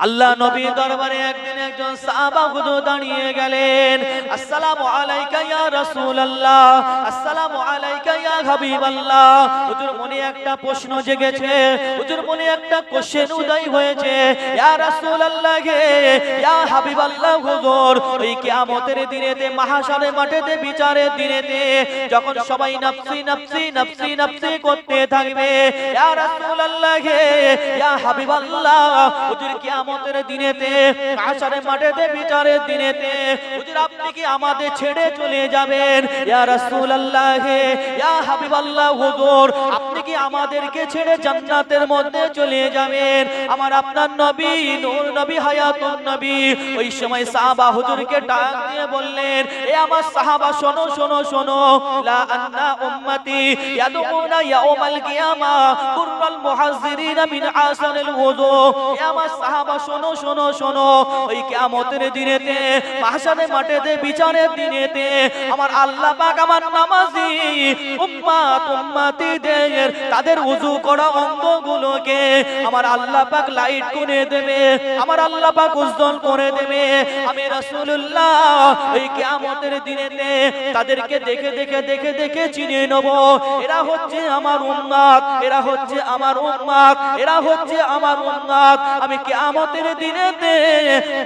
আল্লাহ নবীর দরবারে একদিন একজন সাহাবা হুজুর দাঁড়িয়ে গেলেন। আসসালামু আলাইকা ইয়া রাসূলুল্লাহ, আসসালামু আলাইকা ইয়া হাবিবাল্লাহ। হুজুর মনে একটা প্রশ্ন জেগেছে, হুজুর মনে একটা কোশ্চেন উদয় হয়েছে। ইয়া রাসূলুল্লাহ হে, ইয়া হাবিবাল্লাহ হুজুর, ওই কিয়ামতের দিনেতে, মাহশারের মাঠেতে, বিচারের দিনেতে যখন সবাই নফসি নফসি নফসি নফসি করতে থাকবে, ইয়া রাসূলুল্লাহ হে, ইয়া হাবিবাল্লাহ হুজুর কিয়ামতের দিনেতে, মাহশারের মাঠেতে, বিচারের দিনেতে হুজুর আপনি কি আমাদের ছেড়ে চলে যাবেন? ইয়া রাসূলুল্লাহ হে, ইয়া হাবিবাল্লাহ হুজুর, আপনি কি আমাদেরকে ছেড়ে জান্নাতের মধ্যে চলে যাবেন? আমার আপনার নবী, নূর নবী, হায়াতুন নবী ওই সময় সাহাবা হুজুরকে ডাক দিয়ে বললেন, এ আমার সাহাবা শোনো শোনো শোনো, লা আন্না উম্মতি ইয়াদুনা ইয়াউমাল কিয়ামা কুররাল মুহাজ্জিরিনা মিন আসারিল ওযু। এ আমার সাহাবা শোনো শোনো শোনো, ওই কিয়ামতের দিনেতে, মাহশারের মাঠেতে, বিচারের দিনেতে আমার আল্লাহ পাক আমার নামাজি উম্মত উম্মতিদের তাদের ওযু করা অঙ্গগুলোকে আমার আল্লাহ পাক লাইট করে দেবে, আমার আল্লাহ পাক উজ্জ্বল করে দেবে। আমি রাসূলুল্লাহ ওই কিয়ামতের দিনেতে তাদেরকে দেখে দেখে দেখে দেখে চিনে নেব, এরা হচ্ছে আমার উম্মত, এরা হচ্ছে আমার উম্মত, এরা হচ্ছে আমার উম্মত। আমি কিয়ামতের দিনেতে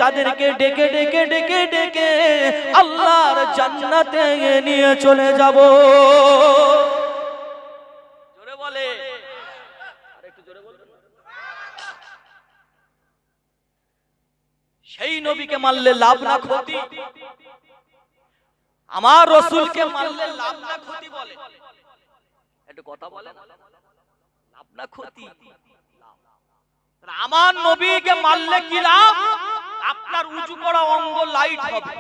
তাদেরকে ডেকে ডেকে ডেকে ডেকে আল্লাহর জান্নাতে নিয়ে চলে যাব। জোরে বলে, আরেকটু জোরে বলবেন। সেই নবীকে মারলে লাভ না ক্ষতি, আমার রাসূলকে মারলে লাভ না ক্ষতি বলে, একটু কথা বলেন, লাভ না ক্ষতি। আমার নবীকে মারলে কি লাভ? আপনার উজু করা অঙ্গ লাইট হবে।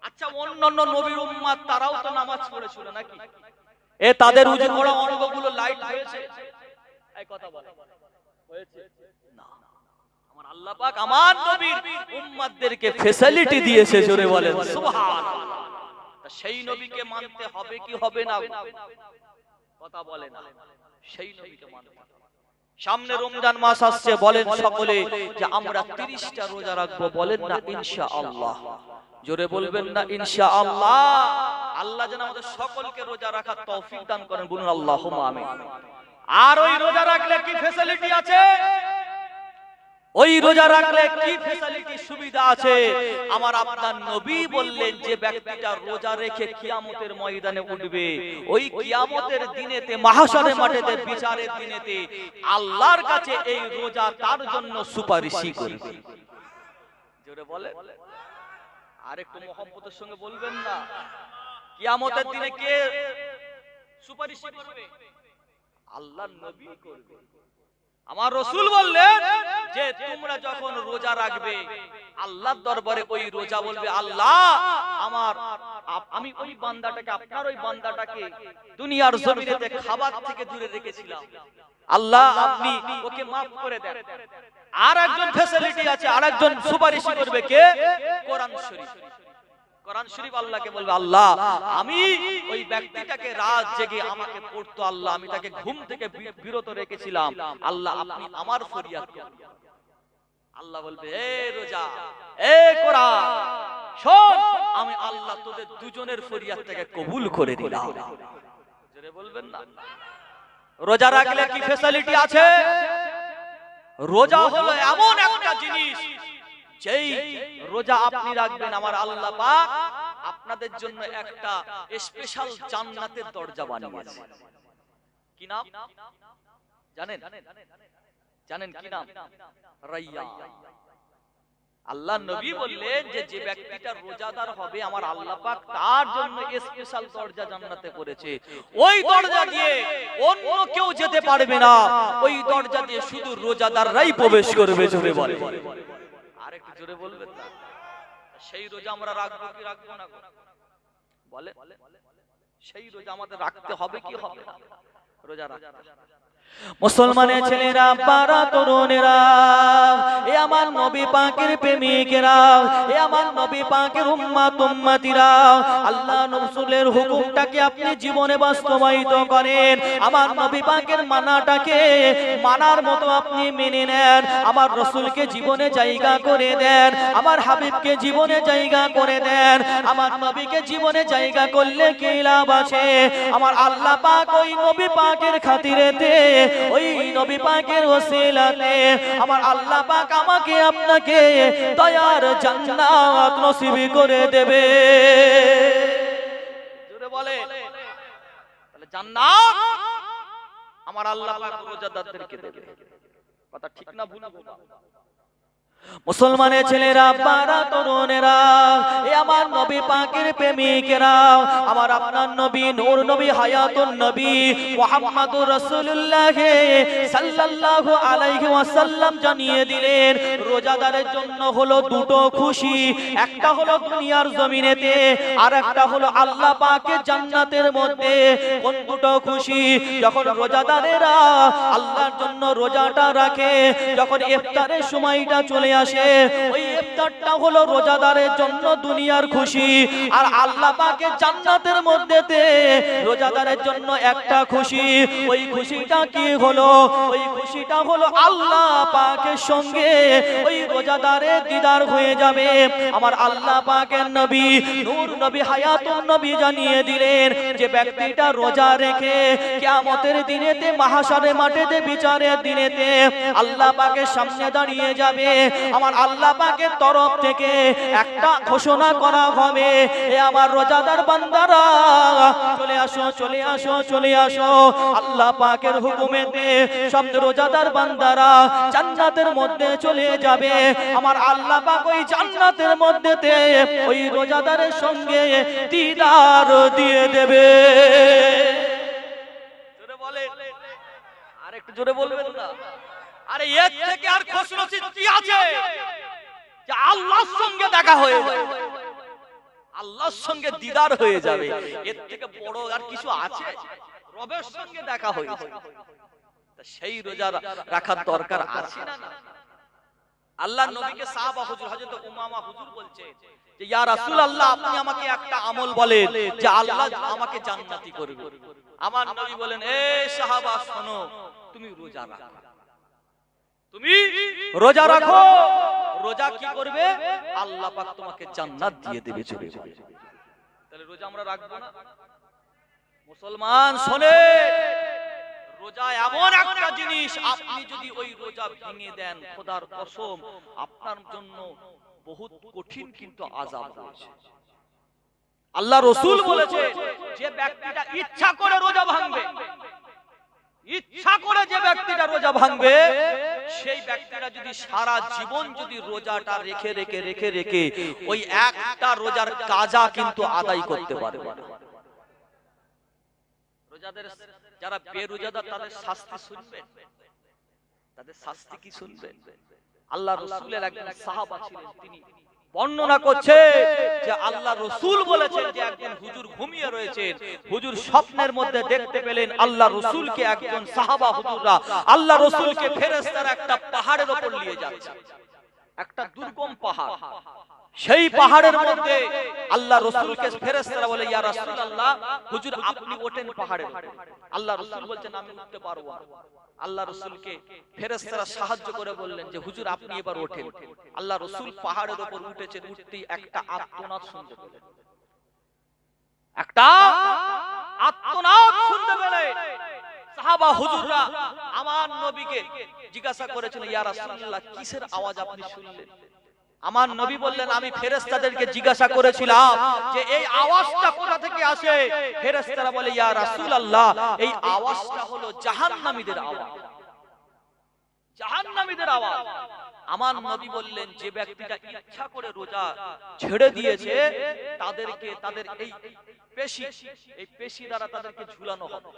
আচ্ছা অন্যান্য নবীর উম্মত তারাও তো নামাজ পড়েছিল নাকি? এ তাদের উজু করা অঙ্গগুলো লাইট হয়েছে? এই কথা বলে হয়েছে না। আমার আল্লাহ পাক আমার নবীর উম্মতদেরকে ফ্যাসিলিটি দিয়েছে, জোরে বলেন সুবহানাল্লাহ। সেই নবীকে মানতে হবে কি হবে না? কথা বলে না, সেই নবীকে মানতে হবে। সামনে রমজান মাস আসছে, বলেন সকলে যে আমরা 30টা রোজা রাখবো, বলেন না ইনশাআল্লাহ? জোরে বলবেন না ইনশাআল্লাহ? আল্লাহ যেন আমাদের সকলকে রোজা রাখার তৌফিক দান করেন, বলুন আল্লাহুম্মা আমিন। আর ওই রোজা রাখলে কি ফ্যাসিলিটি আছে? ওই রোজা রাখলে কি ফ্যাসিলিটি সুবিধা আছে? আমার আপনার নবী বললেন যে ব্যক্তিটা রোজা রেখে কিয়ামতের ময়দানে উঠবে, ওই কিয়ামতের দিনেতে, মাহশারের মাঠেতে, বিচারের দিনেতে আল্লাহর কাছে এই রোজা তার জন্য সুপারিশ করবে। জোরে বলে, আরেকটু মহব্বতের সঙ্গে বলবেন না? কিয়ামতের দিনে কে সুপারিশ করবে? আল্লাহর নবী করবে। আমার রাসূল বললেন যে তোমরা যখন রোজা রাখবে আল্লাহর দরবারে ওই রোজা বলবে, আল্লাহ আমি ওই বান্দাটাকে, আপনার ওই বান্দাটাকে দুনিয়ার জমিনেতে খাবার থেকে দূরে রেখেছিলাম, আল্লাহ আপনি ওকে maaf করে দেন। আর একজন ফ্যাসিলিটি আছে, আরেকজন সুপারিশ করবে, কে? কোরআন শরীফ। কোরআন শরীফ আল্লাহকে বলবে, আল্লাহ আমি ওই ব্যক্তিটাকে রাত জেগে আমাকে পড়তো, আল্লাহ আমি তাকে ঘুম থেকে বিরত রেখেছিলাম, আল্লাহ আপনি আমার ফরিয়াদ করুন। আল্লাহ বলবে, এ রোজা, এ কোরআন শোন, আমি আল্লাহ তোদের দুজনের ফরিয়াদটাকে কবুল করে দিলাম। জোরে বলবেন না? রোজা রাখলে কি ফ্যাসিলিটি আছে? রোজা হলো এমন একটা জিনিস, যেই রোজা আপনি রাখবেন আমার আল্লাহ পাক আপনাদের জন্য একটা স্পেশাল জান্নাতের দরজা বানিয়েছে। কি নাম জানেন? জানেন কি নাম? রাইয়ান। আল্লাহ নবী বললেন যে যে ব্যক্তিটা রোজাদার হবে আমার আল্লাহ পাক তার জন্য স্পেশাল দরজা জান্নাতে করেছে। ওই দরজা দিয়ে অন্য কেউ যেতে পারবে না, ওই দরজা দিয়ে শুধু রোজাদাররাই প্রবেশ করবে। জোরে বলে, আরেকটু জোরে বলবেন না? সেই রোজা আমরা রাখবো কি রাখবো না? বলে সেই রোজা আমাদের রাখতে হবে কি হবে না? রোজা রাখতে। মুসলমানের ছেলেরা, বারা তরুণেরা, এ আমার আমার নবী পাকের প্রেমিকেরা, এ আমার নবী পাকের উম্মত উম্মতিরা, আল্লাহ রাসূলের হুকুমটাকে আপনি জীবনে বাস্তবায়িত করেন। আমার নবী পাকের মানাটাকে মানার মতো আপনি মেনে নেন। আমার রাসূলকে জীবনে জায়গা করে দেন, আমার হাবিবকে জীবনে জায়গা করে দেন। আমার নবীকে জীবনে জায়গা করলে কি লাভ আছে? আমার আল্লাহ পাক ওই নবী পাকের খাতিরেতে, ওই নবী পাকের ওসিলাতে আমার আল্লাহ পাক আমাকে আপনাকে দয়ার জান্নাত নসিব করে দেবে। জোরে বলে, তাহলে জান্নাত আমার আল্লাহ পাক রোজাদারদেরকে দেবে। কথা ঠিক না ভুল? মুসলমানের ছেলেরা, বারা, তরুণেরা, এ আমার নবী পাকের প্রেমিকেরা, আমার আপনার নবী নূর নবী হায়াতুন নবী মুহাম্মদুর রাসূলুল্লাহ সাল্লাল্লাহু আলাইহি ওয়াসাল্লাম জানিয়ে দিলেন, রোজাদারের জন্য হলো দুটো খুশি। একটা হলো দুনিয়ার জমিনেতে, আর একটা হলো আল্লাহ পাকের জান্নাতের মধ্যে। কোন দুটো খুশি? যখন রোজাদারেরা আল্লাহর জন্য রোজাটা রাখে, যখন ইফতারের সময়টা চলে আসে, ওই ইফতারটা হলো রোজাদারের জন্য দুনিয়ার খুশি। আর আল্লাহ পাকের জান্নাতের মধ্যেতে রোজাদারের জন্য একটা খুশি। ওই খুশিটা কি হলো? ওই খুশিটা হলো আল্লাহ পাকের সঙ্গে ওই রোজাদারের দিদার হয়ে যাবে। আমার আল্লাহ পাকের নবী নূর নবী হায়াতুন নবী জানিয়ে দিলেন যে ব্যক্তিটা রোজা রেখে কিয়ামতের দিনেতে, মাহশারের মাঠেতে, বিচারের দিনেতে আল্লাহ পাকের সামনে দাঁড়িয়ে যাবে। আমার আল্লাহ পাকের তরফ থেকে একটা ঘোষণা করা হবে, এ আমার রোজাদার বান্দারা চলে আসো, চলে আসো, চলে আসো। আল্লাহ পাকের হুকুমেতে সব রোজাদার বান্দারা জান্নাতের মধ্যে চলে যাবে। আমার আল্লাহ পাক ওই জান্নাতের মধ্যেতে ওই রোজাদারের সঙ্গে দিদার দিয়ে দেবে। জোরে বলে, আর একটু জোরে বলবেন না? আরে এর থেকে আর খুশনসিব কি আছে যে আল্লাহর সঙ্গে দেখা হয়ে যাবে, আল্লাহর সঙ্গে দিদার হয়ে যাবে? এর থেকে বড় আর কিছু আছে? রবের সঙ্গে দেখা হয়ে যাবে। সেই রোজা রাখার দরকার আছে না? আল্লাহর নবীকে সাহাবা হুজুর হযরত উমামা হুজুর বলছে যে ইয়া রাসূলুল্লাহ, আপনি আমাকে একটা আমল বলেন যে আল্লাহ আমাকে জান্নাতি করবে। আমার নবী বলেন, এ সাহাবা শোনো, তুমি রোজা রাখো, তুমি রোজা রাখো। রোজা কি করবে? আল্লাহ পাক তোমাকে জান্নাত দিয়ে দেবে। তাহলে রোজা আমরা রাখবো না? মুসলমান শোনে, রোজা এমন একটা জিনিস, আপনি যদি ওই রোজা ভেঙে দেন, খোদার কসম আপনার জন্য বহুত কঠিন কিন্তু আযাব রয়েছে। আল্লাহ রাসূল বলেছে যে ব্যক্তিটা ইচ্ছা করে রোজা ভাঙবে, ইচ্ছা করে যে ব্যক্তিটা রোজা ভাঙবে, সেই ব্যক্তিটা যদি সারা জীবন যদি রোজাটা রেখে রেখে রেখে রেখে ওই একটা রোজার কাজা কিন্তু আদায় করতে পারবে। রোজাদের যারা বেরোজাদার তাদের শাস্তি শুনবেন, তাদের শাস্তি কি শুনবেন? আল্লাহ রাসূলের একজন সাহাবা ছিলেন, তিনি বর্ণনা করছে যে আল্লাহ রাসূল বলেছেন যে একদিন হুজুর ঘুমিয়ে রয়েছেন, হুজুর স্বপ্নের মধ্যে দেখতে পেলেন আল্লাহ রাসূলকে একজন সাহাবা হুজুররা আল্লাহ রাসূলকে ফেরেশতারা একটা পাহাড়ের উপর নিয়ে যাচ্ছে, একটা দুর্গম পাহাড়। সেই পাহাড়ের মধ্যে আল্লাহ রাসূলকে ফেরেশতারা বলে, ইয়া রাসূলুল্লাহ, হুজুর আপনি ওঠেন পাহাড়ে। আল্লাহ রাসূল বলছেন আমি উঠতে পারবো না। আল্লাহ রাসূলকে ফেরেশতারা সাহায্য করে বললেন যে হুজুর আপনি এবার ওঠেন। আল্লাহ রাসূল পাহাড়ের উপর উঠেছেন, উঠতেই একটা আর্তনাদ শুনতে পেলেন, একটা আর্তনাদ শুনতে পেলেন। সাহাবা হুজুররা আমার নবীকে জিজ্ঞাসা করেছেন, ইয়া রাসূলুল্লাহ কিসের আওয়াজ আপনি শুনলেন? আমার নবী বললেন, আমি ফেরেশতাদেরকে জিজ্ঞাসা করেছিলাম যে এই আওয়াজটা কোথা থেকে আসে। ফেরেশতারা বলে, ইয়া রাসূলুল্লাহ এই আওয়াজটা হলো জাহান্নামীদের আওয়াজ, জাহান্নামীদের আওয়াজ। আমার নবী বললেন, যে ব্যক্তিটা ইচ্ছা করে রোজা ছেড়ে দিয়েছে তাদেরকে তাদের এই পেশি দ্বারা তাদেরকে ঝুলানো হবে,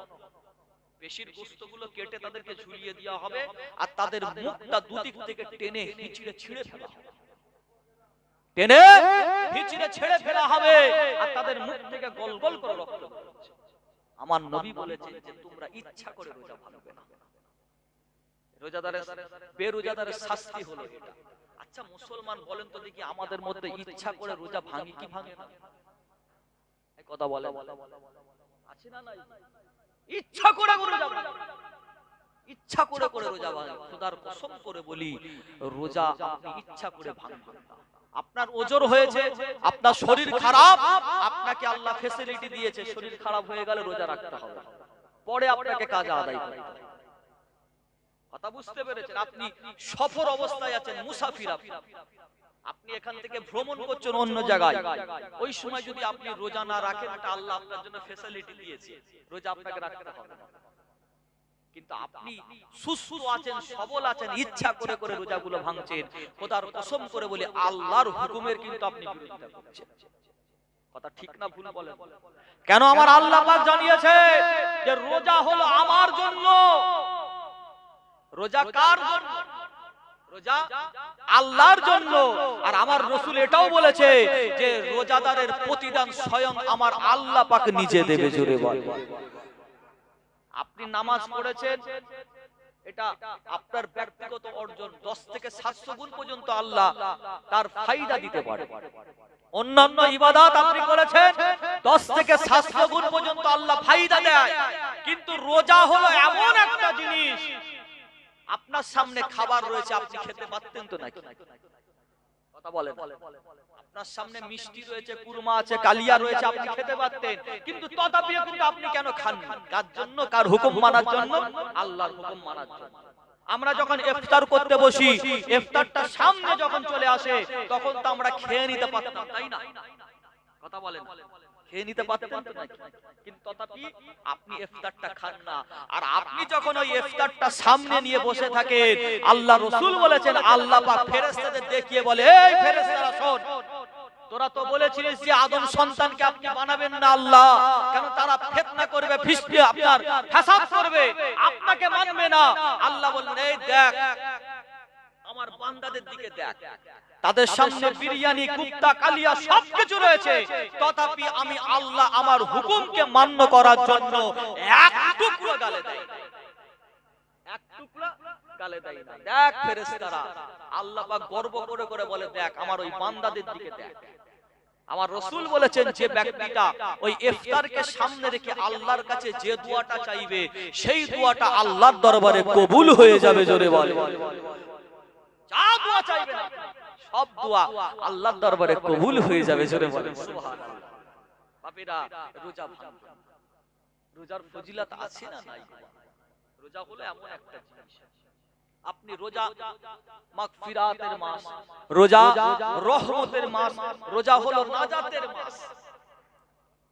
পেশির গোশতগুলো কেটে তাদেরকে ঝুলিয়ে দেওয়া হবে, আর তাদের মুখটা দুদিক থেকে টেনে হিচড়ে ছিঁড়ে ফেলা হবে, টেনে হিচড়ে ছেড়ে ফেলা হবে, আর তাদের মুখ থেকে গলগল করে রক্ত বেরোচ্ছে। আমার নবী বলেছেন যে তোমরা ইচ্ছা করে রোজা ভাঙবে না। রোজাদারের বেরোজাদারের শাস্তি হলো এটা। আচ্ছা মুসলমান বলেন তো দেখি, আমাদের মধ্যে ইচ্ছা করে রোজা ভাঙি কি ভাঙে না? এই কথা বলে আছে না নাই? ইচ্ছা করে রোজা ভাঙে, ইচ্ছা করে রোজা ভাঙে। খোদার কসম করে বলি, রোজা আপনি ইচ্ছা করে ভাঙবেন না। আপনার ওজর হয়েছে, আপনার শরীর খারাপ, আপনাকে আল্লাহ ফ্যাসিলিটি দিয়েছে, শরীর খারাপ হয়ে গেলে রোজা রাখতে হবে, পরে আপনাকে কাজ আদায় করতে হবে। কথা বুঝতে পেরেছেন? আপনি সফর অবস্থায় আছেন, মুসাফির, আপনি এখান থেকে ভ্রমণ করছেন অন্য জায়গায়, ওই সময় যদি আপনি রোজা না রাখেন, এটা আল্লাহ আপনার জন্য ফ্যাসিলিটি দিয়েছে, রোজা আপনাকে রাখতে হবে। কিন্তু আপনি সুস্থ আছেন, সবল আছেন, ইচ্ছা করে রোজাগুলো ভাঙছেন, খোদার কসম করে বলি আল্লাহর হুকুমের কিন্তু আপনি বিরোধিতা করছেন। কথা ঠিক না ভুল বলেন? কেন? আমার আল্লাহ পাক জানিয়েছে যে রোজা হলো আমার জন্য। রোজা কার জন্য? রোজা আল্লাহর জন্য। আর আমার রাসূল এটাও বলেছে যে রোজাদারের প্রতিদান স্বয়ং আমার আল্লাহ পাক নিজে দেবে। জোরে বলেন। আপনি নামাজ পড়েছেন, এটা আপনার ব্যক্তিগত অর্জন, 10 থেকে 700 গুণ পর্যন্ত আল্লাহ তার ফায়দা দিতে পারে। অন্যান্য ইবাদত আপনি করেছেন, 10 থেকে 700 গুণ পর্যন্ত আল্লাহ ফায়দা দেয়। কিন্তু রোজা হলো এমন একটা জিনিস, আপনার সামনে খাবার রয়েছে, আপনি খেতে পারতেন তো নাকি? কথা বলেন। আপনার সামনে মিষ্টি রয়েছে, কুরমা আছে, কালিয়া রয়েছে, আপনি খেতে পারতেন, কিন্তু তথাপিও কিন্তু আপনি কেন খান? কার জন্য? কার হুকুম মানার জন্য? আল্লাহর হুকুম মানার জন্য। আমরা যখন ইফতার করতে বসি, ইফতারটা সামনে যখন চলে আসে, তখন তো আমরা খেয়ে নিতে পারতাম, তাই না? কথা বলেন, খেয়ে নিতে পারতেন তো নাকি? কিন্তু তথাপি আপনি ইফতারটা খান না। আর আপনি যখন ওই ইফতারটা সামনে নিয়ে বসে থাকেন, আল্লাহ রাসূল বলেছেন আল্লাহ পাক ফেরেশতাদের দেখিয়ে বলে, এই ফেরেশতারা শোন, তোরা তো বলেছিলিস যে আদম সন্তানকে আপনি বানাবেন না আল্লাহ, কেন? তারা ফিতনা করবে, ফিসকে আপনার ফাসাদ করবে, আপনাকে মানবে না। আল্লাহ বললেন, এই দেখ আমার বান্দাদের দিকে দেখ, তাদের সামনে বিরিয়ানি, কুফতা, কালিয়া সবকিছু রয়েছে, তথাপি আমি আল্লাহ আমার হুকুমকে মান্য করার জন্য এক টুকরো গালে দেয়, এক টুকরা গালে দেয় না। দেখ ফেরেশতারা, আল্লাহ পাক গর্ব করে বলে, দেখ আমার ওই বান্দাদের দিকে দেখ। আমার রাসূল বলেছেন যে ব্যক্তিটা ওই ইফতারকে সামনে রেখে আল্লাহর কাছে যে দোয়াটা চাইবে, সেই দোয়াটা আল্লাহর দরবারে কবুল হয়ে যাবে। জোরে বলে, যা দোয়া চাইবেন সব দোয়া আল্লাহর দরবারে কবুল হয়ে যাবে। জোরে বলে সুবহানাল্লাহ। বাপেরা, রোজা ভাঙবেন। রোজার ফজিলত আছে না নাই? রোজা হলো এমন একটা জিনিস, আপনি রোজা মাগফিরাতের মাস, রোজা রহমতের মাস, রোজা হলো নাজাতের মাস।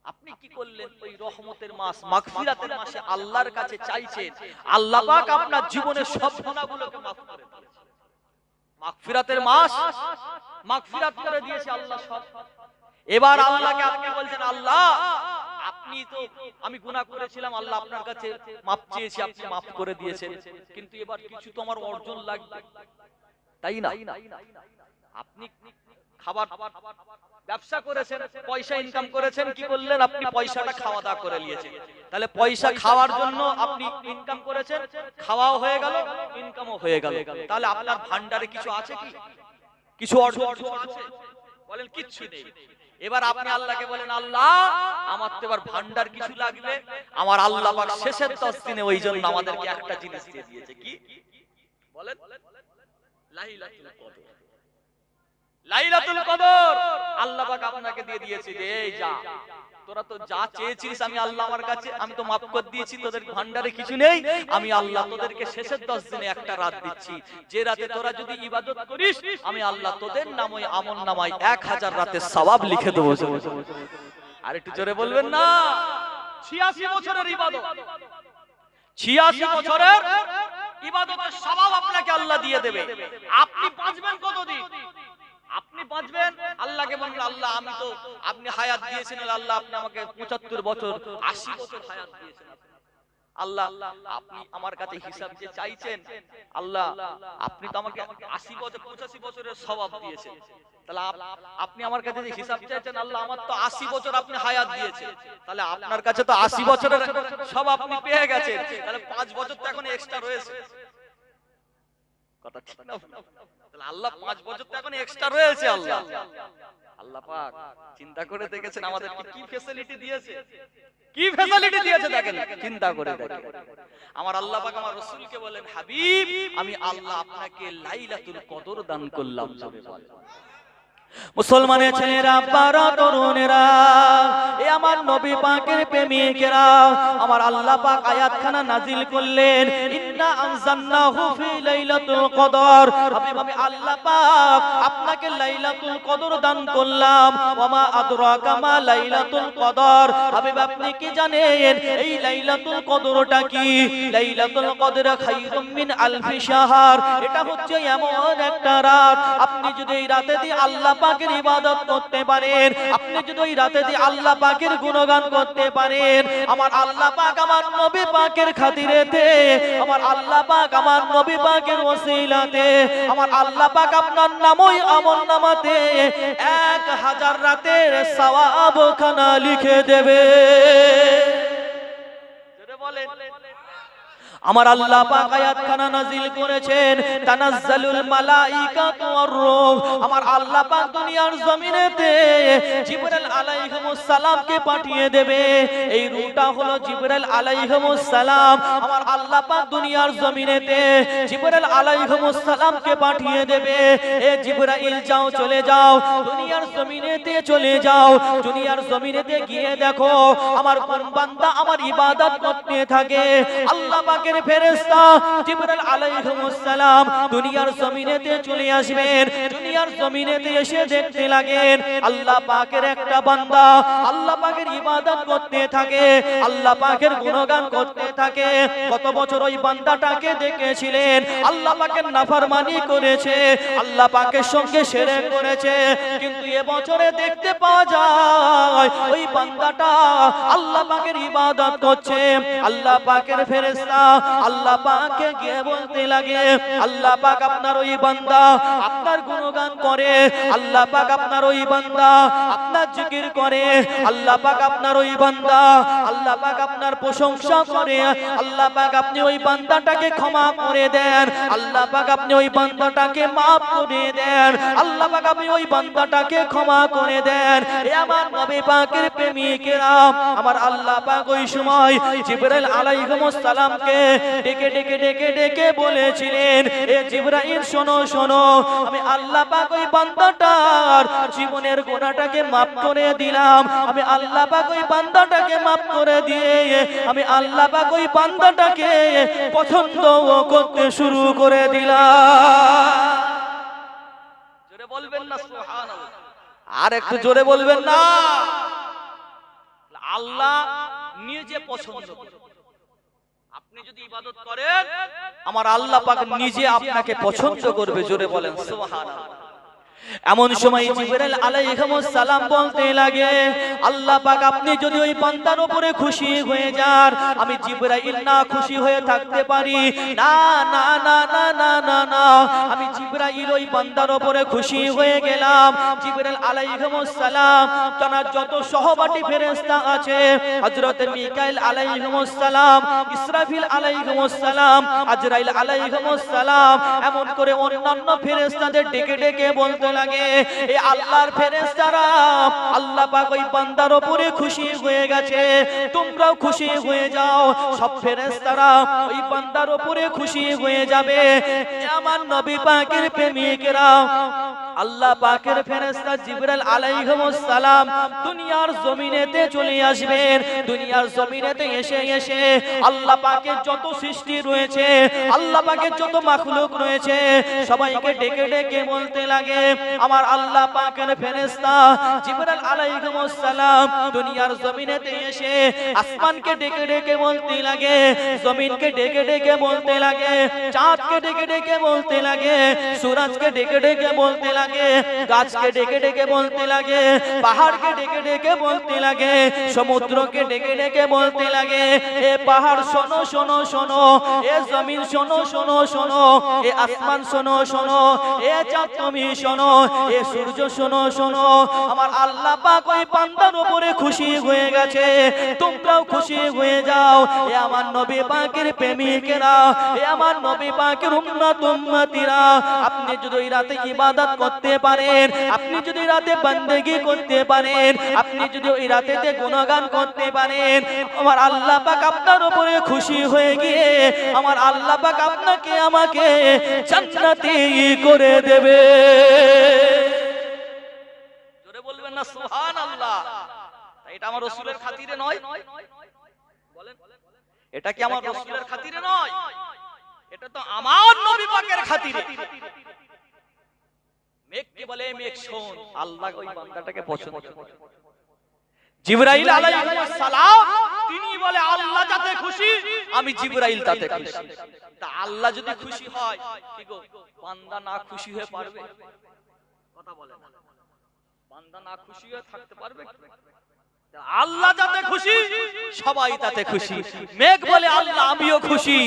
আপনি কি করলেন? ওই রহমতের মাস, মাগফিরাতের মাসে আল্লাহর কাছে চাইছেন, আল্লাহ পাক আপনার জীবনের সব গুনাহগুলোকে মাফ করে দিয়েছেন। মাগফিরাতের মাস, মাগফিরাত করে দিয়েছে আল্লাহ সব। এবার আল্লাহকে আপনি বলছেন, আল্লাহ আপনি তো, আমি গুনাহ করেছিলাম, আল্লাহ আপনার কাছে মাফ চেয়েছি, আপনি মাফ করে দিয়েছেন, কিন্তু এবার কিছু তো আমার অর্জন লাগবে, তাই না? আপনি খাবার ব্যবসা করেছেন, পয়সা ইনকাম করেছেন, কি করলেন? আপনি পয়সাটা খাওয়া দাওয়া করে নিয়েছেন। তাহলে পয়সা খাওয়ার জন্য আপনি ইনকাম করেছেন, খাওয়াও হয়ে গেল, ইনকামও হয়ে গেল, তাহলে আপনার ভান্ডারে কিছু আছে কি? কিছু অর্জন আছে? বলেন কিচ্ছু নেই। এবার আপনি আল্লাহকে বলেন, আল্লাহ আমার তো এবার ভান্ডার কিছু লাগবে। আমার আল্লাহ পাক শেষের 10 দিনে ওই জন্য আমাদেরকে একটা জিনিস দিয়ে দিয়েছে, কি বলেন? লাইলাতুল কদর। লাইলাতুল কদর আল্লাহ পাক আপনাকে দিয়ে দিয়েছে যে এই যা, তোরা তো যা চেয়েছিস আমি আল্লাহ আমার কাছে, আমি তো মাফ করে দিয়েছি, তোদের ভান্ডারে কিছু নেই, আমি আল্লাহ তোদেরকে শেষের 10 দিনে একটা রাত দিচ্ছি, যে রাতে তোরা যদি ইবাদত করিস, আমি আল্লাহ তোদের নামে আমল নামায় 1000 রাতের সওয়াব লিখে দেব। আর একটু জোরে বলবেন না? 86 বছরের ইবাদত, 86 বছরের ইবাদতের সওয়াব আপনাকে আল্লাহ দিয়ে দেবে। আপনি বাঁচবেন কতদিন? আপনি বাঁচবেন, আল্লাহকে বলবেন, আল্লাহ আমি তো, আপনি হায়াত দিয়েছেন, আল্লাহ আপনি আমাকে 75 বছর 80 বছর হায়াত দিয়েছেন, আল্লাহ আপনি আমার কাছে হিসাব যে চাইছেন, আল্লাহ আপনি তো আমাকে 80 বছর 85 বছরের সওয়াব দিয়েছেন, তাহলে আপনি আমার কাছে যে হিসাব চাইছেন, আল্লাহ আমার তো 80 বছর আপনি হায়াত দিয়েছেন, তাহলে আপনার কাছে তো 80 বছরের সব আপনি পেয়ে গেছেন, তাহলে 5 বছর তো এখন এক্সট্রা রয়েছে। কথা ঠিক না? তাহলে আল্লাহ 5 বছর তো এখন এক্সট্রা রয়েছে। আল্লাহ আল্লাহ পাক চিন্তা করে দেখেছেন আমাদেরকে কি ফ্যাসিলিটি দিয়েছে, কি ফ্যাসিলিটি দিয়েছে দেখেন, চিন্তা করে দেখেন। আমার আল্লাহ পাক আমার রাসূলকে বলেন, হাবিব আমি আল্লাহ আপনাকে লাইলাতুল কদর দান করলাম। মুসলমানের ছেলেরা, আব্বারা, তরুণেরা, এ আমার নবী পাকের প্রেমিকেরা, আমার আল্লাহ পাক আয়াতখানা নাজিল করলেন, ইন্না আনজালনাহু ফি লাইলাতুল কদর। আমি আল্লাহ পাক আপনাকে লাইলাতুল কদর দান করলাম। ওয়ামা আদরাকা মা লাইলাতুল কদর। আপনি কি জানেন এই লাইলাতুল কদরটা কি? লাইলাতুল কদর খায়রুম মিন আলফি শাহর। এটা হচ্ছে এমন একটা রাত, আপনি যদি এই রাতে দিয়ে আল্লাহ পাকের ইবাদত করতে পারেন, আপনি যদি ওই রাতে দিয়ে আল্লাহ পাকের গুণগান করতে পারেন, আমার আল্লাহ পাক আমার নবী পাকের খাতিরেতে, আমার আল্লাহ পাক আমার নবী পাকের ওসিলাতে, আমার আল্লাহ পাক আপনার নামই আমল নামাতে 1000 রাতের সওয়াব খানা লিখে দেবে। বলেন আমার আল্লাহ পাক আয়াতখানা নাজিল করেছেন, তানাজ্জালুল মালাইকাতু ওয়ার রূহ। আমার আল্লাহ পাক দুনিয়ার জমিনেতে জিবরাইল আলাইহিস সালামকে পাঠিয়ে দেবে। এই রূহটা হলো জিবরাইল আলাইহিস সালাম। আমার আল্লাহ পাক দুনিয়ার জমিনেতে জিবরাইল আলাইহিস সালামকে পাঠিয়ে দেবে। এ জিবরাইল যাও, চলে যাও, দুনিয়ার জমিনেতে চলে যাও। দুনিয়ার জমিনেতে গিয়ে দেখো আমার কোন বান্দা আমার ইবাদত করতে থাকে। আল্লাহ পাকের ফেরেশতা জিবরাইল আলাইহিস সালাম দুনিয়ার জমিনেতে চলে আসবেন। দুনিয়ার জমিনেতে এসে দেখতে লাগেন আল্লাহ পাকের একটা বান্দা আল্লাহ পাকের ইবাদত করতে থাকে, আল্লাহ পাকের গুণগান করতে থাকে। কত বছর ওই বান্দাটাকে দেখেছিলেন আল্লাহ পাকের নাফরমানি করেছে, আল্লাহ পাকের সঙ্গে শিরক করেছে, কিন্তু এবছরে দেখতে পাওয়া যায় ওই বান্দাটা আল্লাহ পাকের ইবাদত করছে। আল্লাহ পাকের ফেরেশতা আল্লাহ পাককে গিয়ে বলতে লাগে, আল্লাহ পাক আপনার ওই বান্দা আপনার গুণগান করে, আল্লাহ পাক আপনার ওই বান্দা আপনার জিকির করে, আল্লাহ পাক আপনার ওই বান্দা আল্লাহ পাক আপনার প্রশংসা করে, আল্লাহ পাক আপনি ওই বান্দাটাকে ক্ষমা করে দেন, আল্লাহ পাক আপনি ওই বান্দাটাকে maaf করে দেন, আল্লাহ পাক আপনি ওই বান্দাটাকে ক্ষমা করে দেন। এ আমার নবী পাকের প্রেমিকেরা, আমার আল্লাহ পাক ওই সময় জিবরাইল আলাইহিস সালামকে ডেকে ডেকে ডেকে ডেকে বলেছিলেন, এ জিবরাইল শোনো শোনো, আমি আল্লাহ পাক ওই বান্দাটার জীবনের গুনাহটাকে maaf করে দিলাম। আমি আল্লাহ পাক ওই বান্দাটাকে maaf করে দিয়ে আমি আল্লাহ পাক ওই বান্দাটাকে পছন্দ করতে শুরু করে দিলাম। জোরে বলবেন না সুবহানাল্লাহ? আর একটু জোরে বলবেন না? আল্লাহ নিজে পছন্দ করে। আপনি যদি ইবাদত করেন আমার আল্লাহ পাক নিজে আপনাকে পছন্দ করবে। জোরে বলেন সুবহানাল্লাহ। এমন সময় জিবরাইল আলাইহিস সালাম বলতে লাগে, আল্লাহ পাক আপনি যদি ওই বান্দার উপরে খুশি হয়ে যান, আমি জিবরাইল না খুশি হয়ে থাকতে পারি না, না না না না না না, আমি জিবরাইল ওই বান্দার উপরে খুশি হয়ে গেলাম। জিবরাইল আলাইহিস সালাম তার যত সহপাঠী ফেরেশতা আছে, হযরত মিকাইল আলাইহিস সালাম, ইসরাফিল আলাইহিস সালাম, আজরাইল আলাইহিস সালাম, এমন করে অন্যান্য ফেরেশতাদের ডেকে ডেকে বলতে লাগে, এই আল্লাহর ফেরেশতারা আল্লাহ পাক ওই বান্দার উপরে খুশি হয়ে গেছে, তোমরাও খুশি হয়ে যাও। সব ফেরেশতারা ওই বান্দার উপরে খুশি হয়ে যাবে। আমার নবী পাকের প্রেমিকেরা, আল্লাহ পাকের ফেরেশতা জিবরাইল আলাইহিস সালাম দুনিয়ার জমিনেতে চলে আসবেন। দুনিয়ার জমিনেতে এসে এসে আল্লাহ পাকের যত সৃষ্টি রয়েছে, আল্লাহ পাকের যত মাখলুক রয়েছে, সবাইকে ডেকে ডেকে বলতে লাগে, আমার আল্লাহ পাকের ফেরেশতা জিবরাইল আলাইহিস সালাম দুনিয়ার জমিনেতে এসে আসমানকে ডেকে ডেকে বলতে লাগে, জমিনকে ডেকে ডেকে বলতে লাগে, চাঁদকে ডেকে ডেকে বলতে লাগে, সূরজকে ডেকে ডেকে বলতে লাগে, লাগে, গাছকে ডেকে ডেকে বলতে লাগে, পাহাড়কে ডেকে ডেকে বলতে লাগে, সমুদ্রকে ডেকে ডেকে বলতে লাগে, এ পাহাড় শোনো শোনো শোনো, এ জমিন শোনো শোনো শোনো, এ আসমান শোনো শোনো, এ চাঁদ তুমি শোনো, এ সূর্য শোনো শোনো। আমার আল্লাহ পাক ওই বান্দার উপরে খুশি হয়ে গেছে, তোমরাও খুশি হয়ে যাও। এ আমার নবী পাকের প্রেমিকেরা, এ আমার নবী পাকের উম্মত উম্মতিরা, আপনি যদি ওই রাতে ইবাদত করতে পারেন, আপনি যদি রাতে বান্দেগি করতে পারেন, আপনি যদি ওই রাতেতে গুণগান করতে পারেন, আমার আল্লাহ পাক আপনার উপরে খুশি হয়ে গিয়ে আমার আল্লাহ পাক আপনাকে আমাকে জান্নাতি করে দেবে। জোরে বলবেন না সুবহানাল্লাহ। এটা আমার রাসূলের খাতিরে নয়, বলেন এটা কি আমার রাসূলের খাতিরে নয়, এটা তো আমার নবী পাকের খাতিরে। মেঘকে বলে মেঘ শোন, আল্লাহ ওই বান্দাটাকে পছন্দ করে। জিবরাইল আলাইহিস সালাম তিনি বলে আল্লাহ যাতে খুশি আমি জিবরাইল তাতে খুশি। তা আল্লাহ যদি খুশি হয় কি গো বান্দা না খুশি হয়ে পারবে? কথা বলে না, বান্দা না খুশি হয়ে থাকতে পারবে? আল্লাহ যাতে খুশি সবাই তাতে খুশি। মেঘ বলে আল্লাহ আমিও খুশি,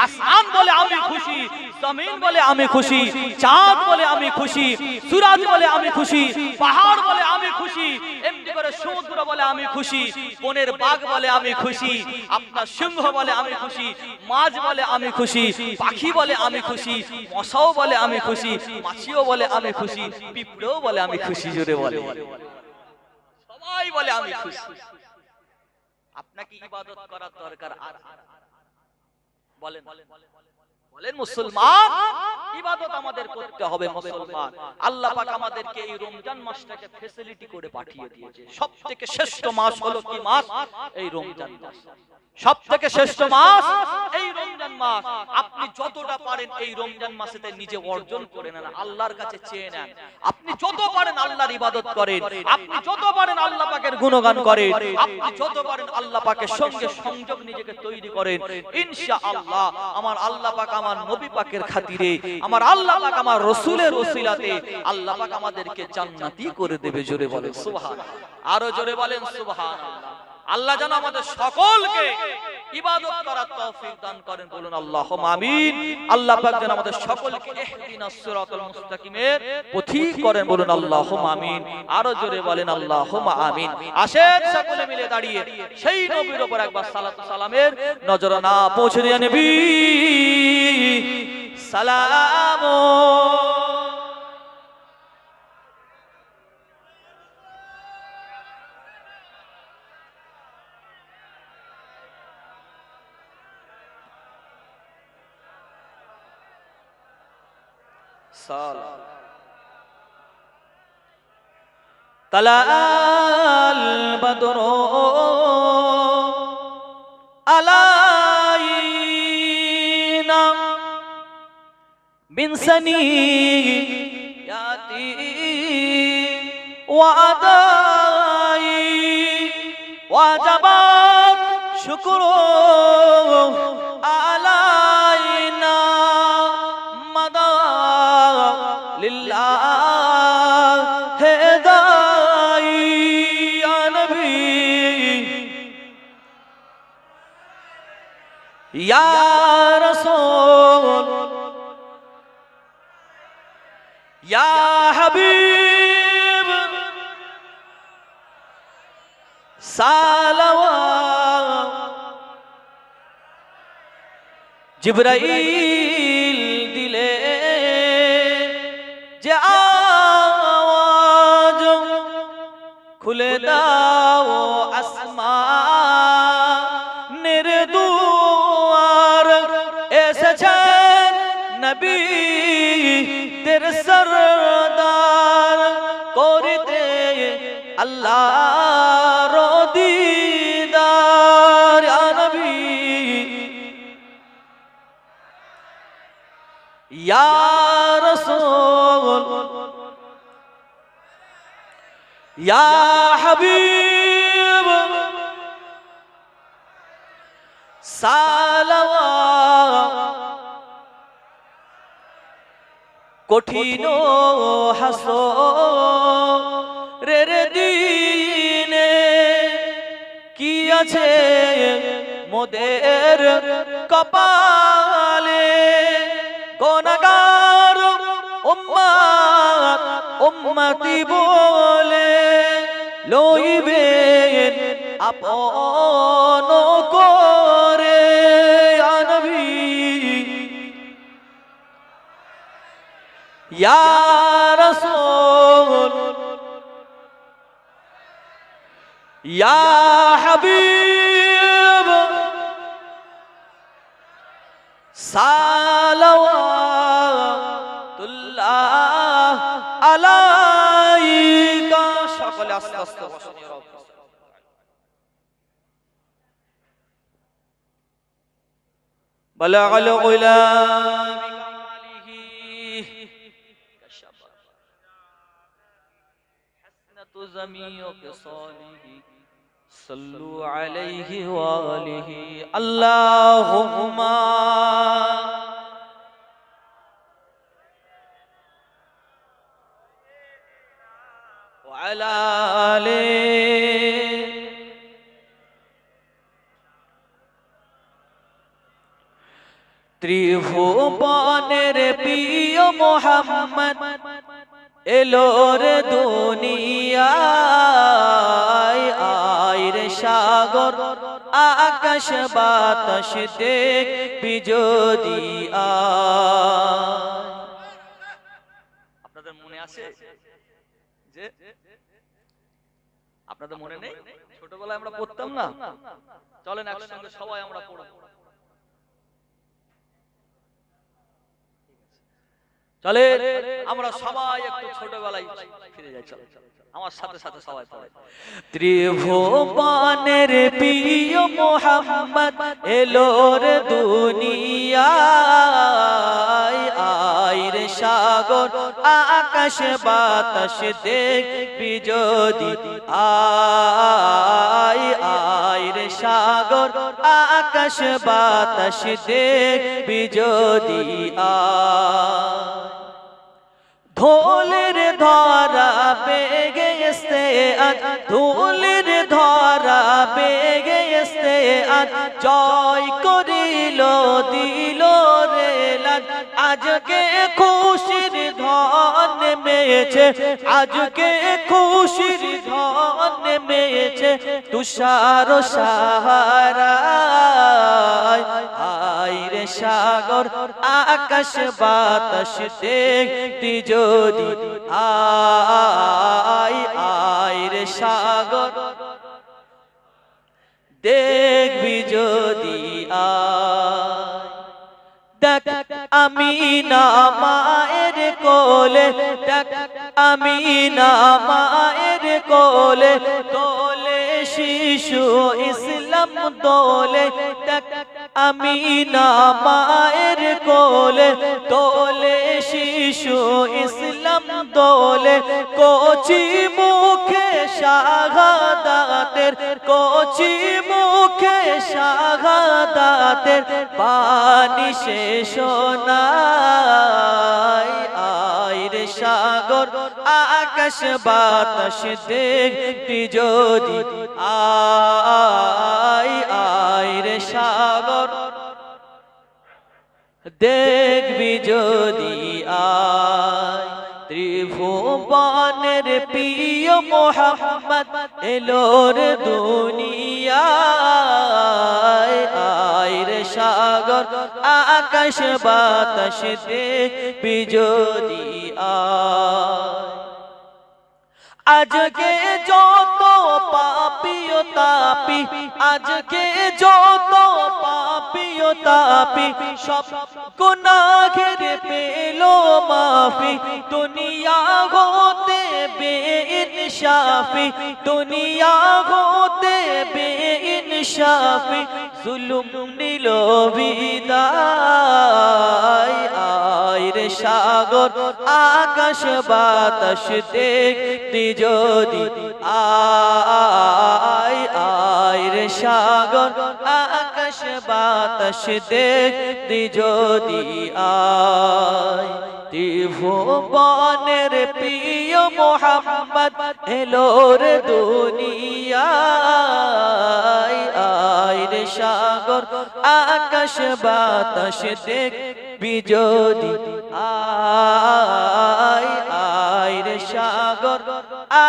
আসমান বলে আমি খুশি, জমিন বলে আমি খুশি, চাঁদ বলে আমি খুশি, সূরজ বলে আমি খুশি, পাহাড় বলে আমি খুশি, এমনি করে সমুদ্র বলে আমি খুশি, বনের বাঘ বলে আমি খুশি, আপনার সিংহ বলে আমি খুশি, মাছ বলে আমি খুশি, পাখি বলে আমি খুশি, মশাও বলে আমি খুশি, মাছিও বলে আমি খুশি, পিঁপড়েও বলে আমি খুশি। জোরে বলে সবাই বলে আমি খুশি। আপনাকে ইবাদত করার দরকার আর বলেন বলেন মুসলমান, ইবাদত আমাদের করতে হবে মুসলমান। আল্লাহ পাক আমাদেরকে এই রমজান মাসটাকে ফ্যাসিলিটি করে পাঠিয়ে দিয়েছে। সবথেকে শ্রেষ্ঠ মাস হলো কি মাস? এই রমজান মাস। সবথেকে শ্রেষ্ঠ মাস এই রমজান মাস। আপনি যতটা পারেন এই রমজান মাসেতে নিজে অর্জন করে নেন, আল্লাহর কাছে চেয়ে নেন। আপনি যত পারেন আল্লাহর ইবাদত করেন, আপনি যত পারেন আল্লাহ পাকের গুণগান করেন, আপনি যত পারেন আল্লাহ পাকের সঙ্গে সংযোগ নিজেকে তৈরি করেন। ইনশাআল্লাহ আমার আল্লাহ পাক আমার নবী পাকের খাতিরে, আমার আল্লাহ পাক আমার রাসূলের ওসিলাতে আল্লাহ পাক আমাদেরকে জান্নাতি করে দেবে। জোরে বলেন সুবহানাল্লাহ, আরো জোরে বলেন সুবহানাল্লাহ। আল্লাহ যেন আমাদের সকলকে ইবাদত করার তৌফিক দান করেন, বলুন আল্লাহুম্মা আমিন। আল্লাহ পাক যেন আমাদের সকলকে ইহদিনাস সিরাতাল মুস্তাকিমের পথিক করেন, বলুন আল্লাহুম্মা আমিন। আরো জোরে বলেন আল্লাহুম্মা আমিন। আসেন সকলে মিলে দাঁড়িয়ে সেই নবীর উপর একবার সালাত ও সালামের নজরানা পৌঁছে দিয়ে নবী সালাম। তালাল বদরু আলাইনা বিন সানিয়াতি ওয়াদাই ওয়াজাবাত শুকরু আলাইনা মাদা লিল্লাহ या रसूल या हबीब सालवात। जिब्राइल दिले जे आवाज खुले दाओ আসমানের দুয়ার, এসেছেন নবী তের সরদার করিতে আল্লাহর দিদার। ইয়া নবী ইয়া রাসূল ইয়া হাবিব সালাওয়াত। কঠিন হাসরের দিনে কি আছে মোদের কপালে, গুনাহগার উম্মত উম্মতি বলে লইবেন আপন করে। ইয়া নবী ইয়া রাসূল ইয়া হাবিব সালাওয়াতুল্লাহ আলাইকা। সকলে আস্তে আস্তে বসুন। بلغ الغلام بكماله كشف حسنة جميع خصاله صلوا عليه وآله اللهم وعلى آله ত্রিভুবনের প্রিয় মোহাম্মদ এলোর দুনিয়ায়, আয় রে সাগর আকাশ বাতাস দেখবি যদি আপনাদের মনে আছে যে আপনাদের মনে নেই ছোটবেলায় আমরা পড়তাম না? চলেন একসঙ্গে সবাই আমরা পড়ব। চলে আমরা সবাই একটু ছোটবেলায় ফিরে যাই। চলো আমার সাথে সাথে সবাই পড়ে। ত্রিভুবনের প্রিয় মোহাম্মদ এলোর দুনিয়ায়, আয় রে সাগর আকাশ বাতাস দেখবি যদি আয়, আয় রে সাগর আকাশ বাতাস দেখবি যদি আয়। ধুলের ধরা বেগেস্তে আজ, ধুলের ধরা বেগেস্তে আজ জয় করিল দিল রে লাজ। আজকে খুশির ধন নেমেছে, আজকে খুশির ধন নেমেছে তুষার সাহারায়, আয় রে সাগর আকাশ বাতাস দেখবি যদি আয়, আয় রে সাগর দেখবি যদি আয়। দেখ আমিনা মায়ের কোলে, দেখ আমিনা মায়ের কোলে, কোলে শিশু ইসলাম দোলে। দেখ আমিনা মায়ের কোলে, কোলে শিশু ইসলাম দোলে। কচি মুখে শাহাদাতের, কচি মুখে শাহাদাতের বাণী শেষ নাই, আয় রে সাগর আকাশ বাতাস দেখবি যদি আয়, আয় রে সাগর দেখবি যদি আয়। ত্রিভুবনের প্রিয় মোহাম্মদ এলোর দুনিয়ায়, আয় রে সাগর আকাশ বাতাস দেখবি যদি আয়। আজকে যত পাপী ও তাপী, আজকে যত পাপী ও তাপী সব গুনাহের পেল মাফি। দুনিয়া হতে বেইনসাফি, দুনিয়া হতে বেইনসাফি জুলুম নিল বিদায়, আয় রে সাগর আকাশ বাতাস দেখবি যদি আয়, আয় রে সাগর আকাশ বাতাস দেখবি যদি আয়। ত্রিভুবনের প্রিয় মোহাম্মদ এলোর দুনিয়ায় আয় রে সাগর আকাশ বাতাস দেখবি যদি আয় আয় রে সাগর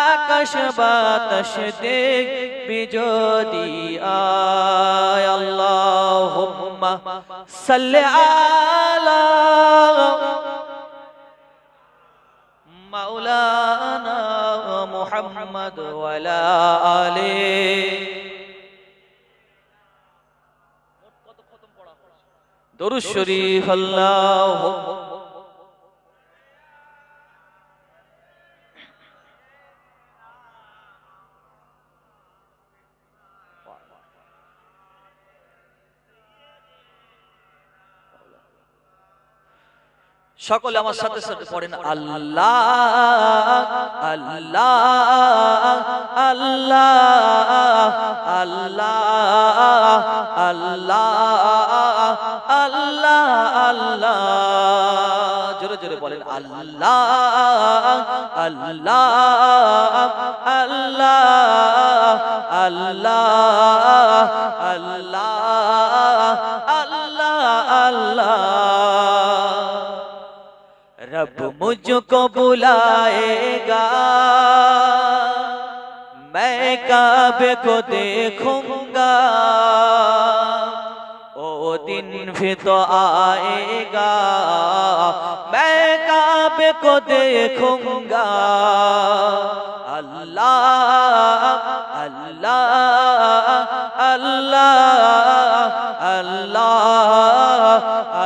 আকাশ বাতাস দেখবি যদি আয় আল্লাহুম্মা সাল্লি আলা মাওলানা মুহাম্মদ ওয়া আলা আলিহি দরুদ শরীফ আল্লাহুম্মা সকলে আমার সাথে সাথে পড়েন আল্লাহ আল্লাহ আল্লাহ আল্লাহ আল্লাহ আল্লাহ আল্লাহ জোরে জোরে বলেন আল্লাহ আল্লাহ আল্লাহ আল্লাহ আল্লাহ আল্লাহ আল্লাহ रब मुझको बुलाएगा मैं काबे को देखूंगा ओ दिन फिर तो आएगा मैं काबे को देखूंगा अल्लाह अल्लाह अल्लाह अल्लाह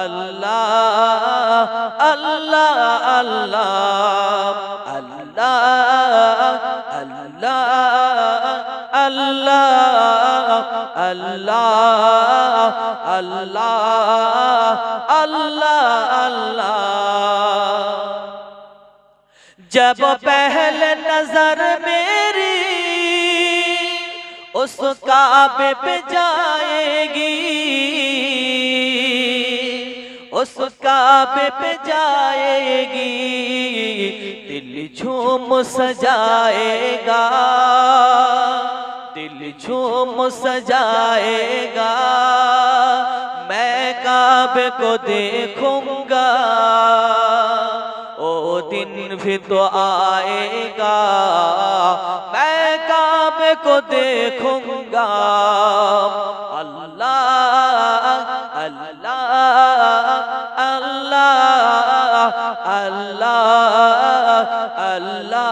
अल्लाह अल्लाह अल्लाह अल्लाह अल्लाह अल्लाह अल्लाह अल्लाह अल्लाह जब पहले नजर मेरी उस काबे पे जाएगी उस काबे पे जाएगी दिल झूम सजाएगा दिल झूम सजाएगा मैं काबे को देखूंगा ओ दिन फिर तो आएगा मैं काबे को देखूंगा अल्लाह अल्लाह अल्लाह अल्लाह अल्लाह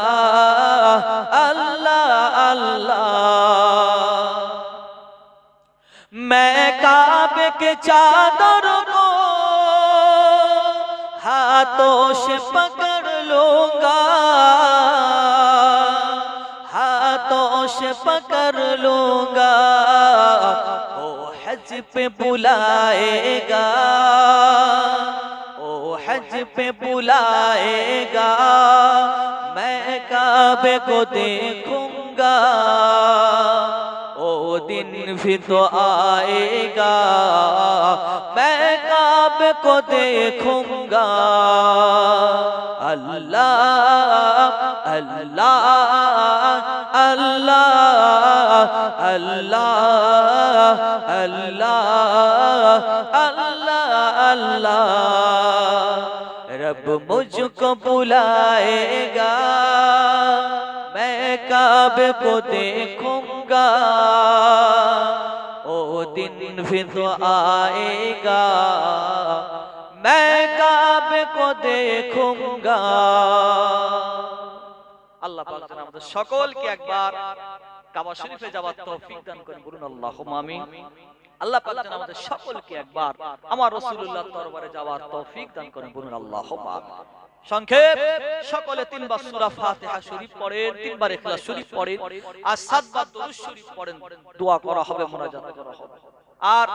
अल्लाह अल्लाह मैं काबे के चादर को हाथों से पकड़ लूंगा हाथों से पकड़ लूंगा ओ हज पे बुलाएगा ओ हज पे बुलाएगा मैं काबे को देखूंगा ओ दिन फिर तो आएगा मैं काबे को देखूंगा अल्लाह अल्लाह अल्लाह अल्लाह अल्लाह अल्लाह अल्लाह रब मुझको बुलाएगा मैं काबे को देखूंगा ओ दिन फिर तो आएगा मैं काबे को देखूंगा আল্লাহ পাক যেন আমাদের সকলকে একবার কাবা শরীফে যাওয়ার তৌফিক দান করেন বলুন আল্লাহুম্মা আমিন আল্লাহ পাক যেন আমাদের সকলকে একবার আমার রাসূলুল্লাহর দরবারে যাওয়ার তৌফিক দান করেন বলুন আল্লাহুম্মা আমিন সংক্ষেপ সকলে তিনবার সূরা ফাতিহা শরীফ পড়েন তিনবার ইখলাস শরীফ পড়েন আর সাতবার দরুদ শরীফ পড়েন দোয়া করা হবে মুনাজাত করা হবে আর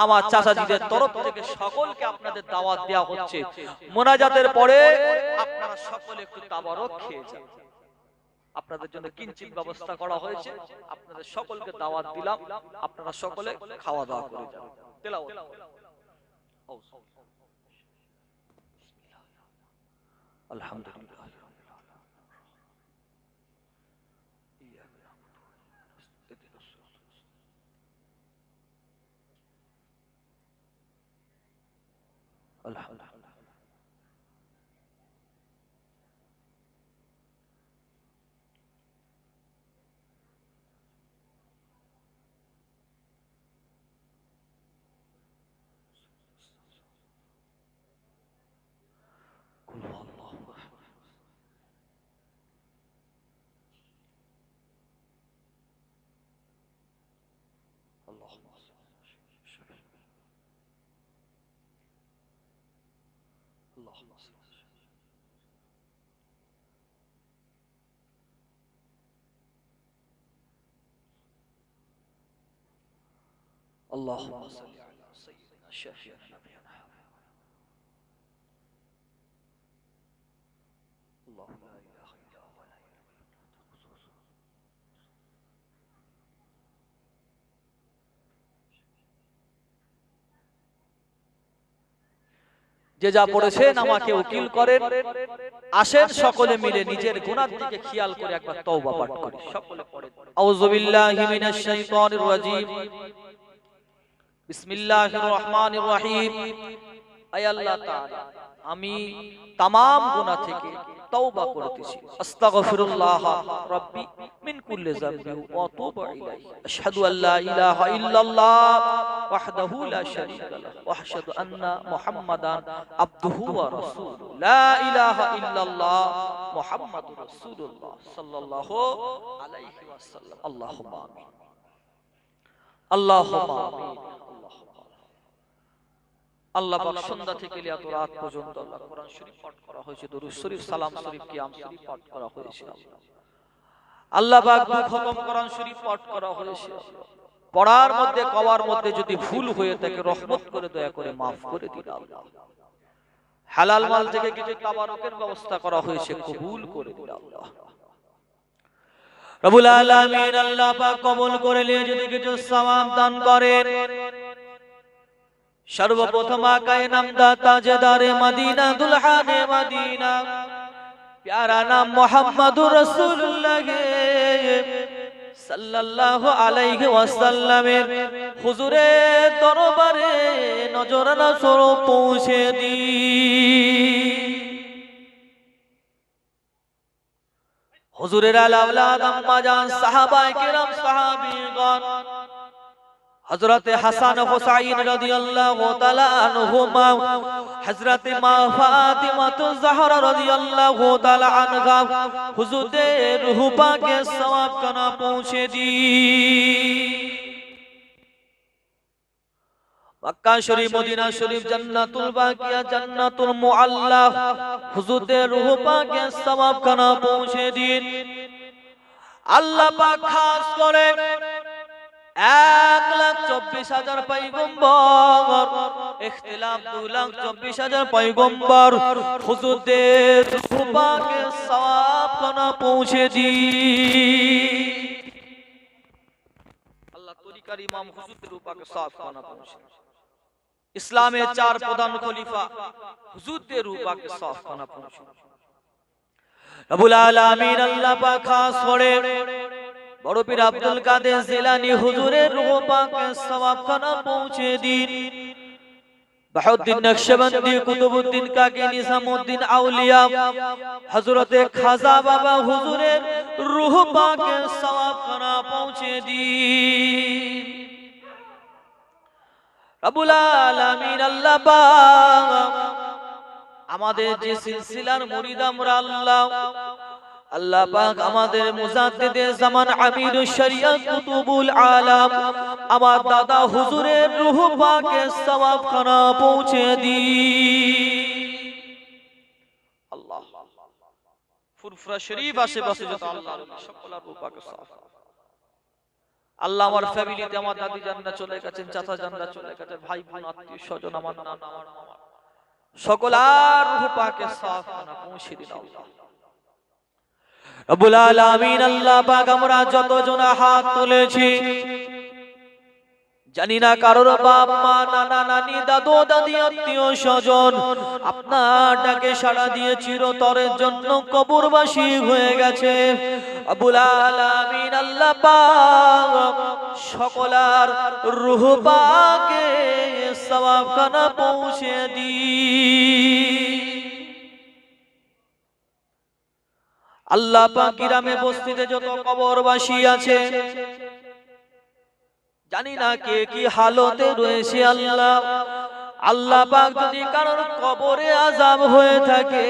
আমার চাচাজিদের তরফ থেকে সকলকে আপনাদের দাওয়াত দেওয়া হচ্ছে মুনাজাতের পরে আপনারা সকলে একটু তাবারক খেয়ে যান আপনাদের জন্য কিঞ্চিত ব্যবস্থা করা হয়েছে আপনাদের সকলকে দাওয়াত দিলাম আপনারা সকলে খাওয়া দাওয়া করে যান তেলাওয়াত আলহামদুলিল্লাহ। আলহামদুলিল্লাহ। قل هو الله احد اللهم صل اللهم صل اللهم صل على سيدنا الشفيع نبينا الله لا اله الا هو لا اله الا هو যে যা পড়েছেন আমাকে উকিল করেন। আসেন সকলে মিলে নিজের গুনাহ দিকে খেয়াল করে একবার তওবা পাঠ করি। সকলে পড়েন আউযু বিল্লাহি মিনাশ শাইতানির রাজীম বিসমিল্লাহির রহমানির রহিম। আয় আল্লাহ তাআলা, আমি तमाम গুনাহ থেকে তওবা করতেছি। আস্তাগফিরুল্লাহ রাব্বি মিন কুল্লি যামবি ওয়া আতুবু ইলাইহি। আশহাদু আল্লা ইলাহা ইল্লাল্লাহ ওয়াহদাহু লা শারীকা লাহু ওয়া আশহাদু আন্না মুহাম্মাদান আবদুহু ওয়া রাসূলুহু। লা ইলাহা ইল্লাল্লাহ মুহাম্মাদুর রাসূলুল্লাহ সাল্লাল্লাহু আলাইহি ওয়াসাল্লাম। আল্লাহুম্মা আমিন। আল্লাহুম্মা আমিন। আল্লাহ পাক সন্ধ্যা থেকে এত রাত পর্যন্ত আল্লাহ কোরআন শরীফ পাঠ করা হয়েছে, দরুদ শরীফ, সালাম শরীফ, কিয়াম শরীফ পাঠ করা হয়েছে। আল্লাহ পাক খতম কোরআন শরীফ পাঠ করা হয়েছে। পড়ার মধ্যে কওয়ার মধ্যে যদি ভুল হয়ে থাকে রহমত করে দয়া করে maaf করে দিন আল্লাহ। হালাল মাল থেকে কিছু তাবারুকের ব্যবস্থা করা হয়েছে, কবুল করে দিন আল্লাহ। রব্বুল আলামিন আল্লাহ পাক কবুল করে নিয়ে যদি কিছু সওয়াব দান করেন। सर्वप्रथम आकाए नामदार ताजेदार मदीना दुल्हाने मदीना प्यारा नाम मोहम्मदुर रसूलुल्लाह सल्लल्लाहु अलैहि वसल्लम हुजूरे दरबारे नजराना स्वरूप पहुँचे दी। हुजूरेर औलाद अम्मा जान साहाबाए किराम साहाबीगण हजरत हसन हुसैन रदियल्लाहु ताआला अन्हुमा, हजरत मा फातिमा ज़हरा रदियल्लाहु ताआला अन्हा हुजूर रूह पाक के सवाब कना पहुंचे दी। मक्का शरीफ, मदीना शरीफ, जन्नतुल बाकिया, जन्नतुल मुअल्ला हुजूर रूह पाक के सवाब कना पहुंचे दी। अल्लाह पाक खास करे 1,24,000 पैगम्बर, इख्तिलाफ 2,24,000 पैगम्बर हुजूरদের रूह पाके सवाब कना पहुंचे दी। আল্লাহ তরিকার ইমাম হুজুরদের रूह पाके सवाब कना पहुंचे। ইসলামের 4 প্রধান খলিফা হুজুরদের रूह पाके सवाब कना पहुंचे। রব্বুল আলামিন আল্লাহ পাক খাস করে বড় পীর আব্দুল কাদের জিলানী হুজুরের রূহ পাকে সওয়াব খানা পৌঁছে দিন। বাহাউদ্দিন নকশবন্দি, কুতুবউদ্দিন কাকি, নিজামউদ্দিন আউলিয়া, হযরতে খাজা বাবা হুজুরের রূহ পাকে সওয়াব খানা পৌঁছে দিন। রব্বুল আলামিন আল্লাহ পাক আমাদের যে সিলসিলার মুরিদ আমরা আল্লাহ পাক আমাদের মুজাদ্দিদে জামান আমিরুশ শরিয়ত কুতুবুল আলাম আমার দাদা হুজুরের রূহ পাকে সওয়াব খানা পৌঁছে দি। আল্লাহ ফুরফুরা শরীফ আশেপাশে যত আল্লাহর সকলের রূহ পাকে সওয়াব। আল্লাহ আমার ফ্যামিলিতে আমার দাদি জানরা চলে গেছেন, চাচা জানরা চলে গেছেন, ভাই বোন আত্মীয় স্বজন আমার নানা আমার মামা সকলের রূহ পাকে সওয়াব খানা পৌঁছে দিন আল্লাহ। রব্বুল আলামিন আল্লাহ পাক আমরা যতজন হাত তুলেছি জানি না কারোর বাপ মা নানা নানি দাদু দাদি আত্মীয় স্বজন আপনার ডাকে সাড়া দিয়ে চিরতরের জন্য কবরবাসী হয়ে গেছে। আবুল আলামিন আল্লাহ পাক সকলার রূহ পাকে সওয়াবখানা পৌঁছে দি। আল্লাহ পাক গ্রামে বস্তিতে যত কবরবাসী আছে জানি না কে কি হালতে রয়েছে। আল্লাহ আল্লাহ পাক যদি কারোর কবরে আযাব হয়ে থাকে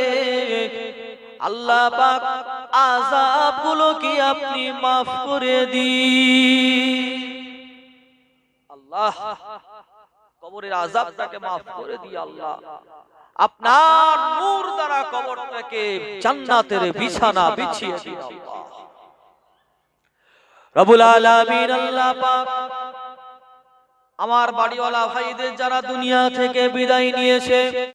আল্লাহ পাক আযাব গুলো কি আপনি মাফ করে দিন। আল্লাহ কবরের আযাবটাকে মাফ করে দিই। আল্লাহ আপনার নূর দ্বারা কবরটাকে জান্নাতের বিছানা বিছিয়ে দিন। আল্লাহ রব্বুল আলামিন আল্লাহ পাক আমার বাড়িওয়ালা ভাইদের যারা দুনিয়া থেকে বিদায় নিয়েছে